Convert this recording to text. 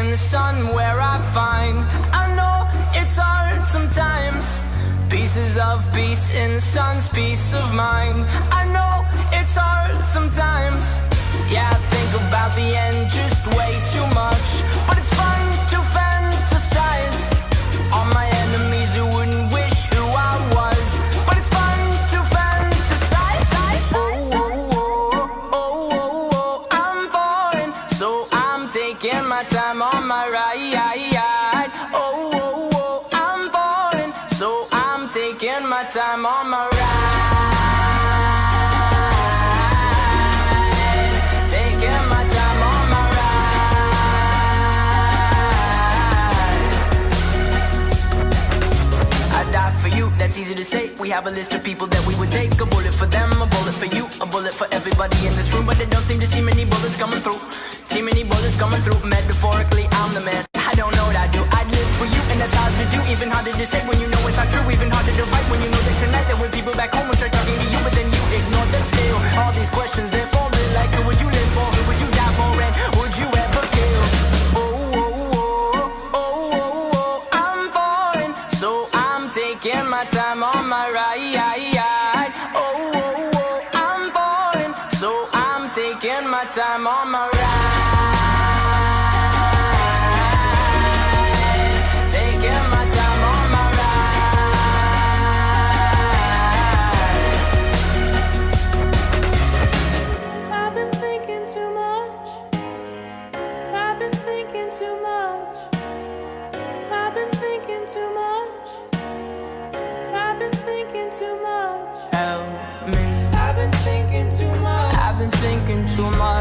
in the sun where I find. I know it's hard sometimes. Pieces of peace in the sun's peace of mind. I know it's hard sometimes. Yeah, I think about the end just way too much, but it's fun to fantasize on my enemies who wouldn't wish who I was. But it's fun to fantasize. Oh, oh, oh, oh, oh, oh, I'm falling, so I'm taking my time on my ride. Oh, oh, oh, I'm falling, so I'm taking my time on my ride. That's easy to say. We have a list of people that we would take. A bullet for them, a bullet for you, a bullet for everybody in this room. But they don't seem to see many bullets coming through. See many bullets coming through. Metaphorically, I'm the man. I don't know what I do. I'd live for you, and that's hard to do. Even harder to say when you know it's not true. Even harder to write when you know that tonight there were people back home who tried talking to you, but then you ignore them still. All these questions, they're falling like, who would you live for? Who would you die for? And would you ever kill? Oh, oh, oh, oh, oh, oh, I'm falling, so I'm taking my time on my ride. Oh, oh, oh, I'm falling, so I'm taking my time on my ride. Taking my time on my ride. I've been thinking too much. I've been thinking too much. I've been thinking too much. I've been thinking too much. Help me. I've been thinking too much. I've been thinking too much.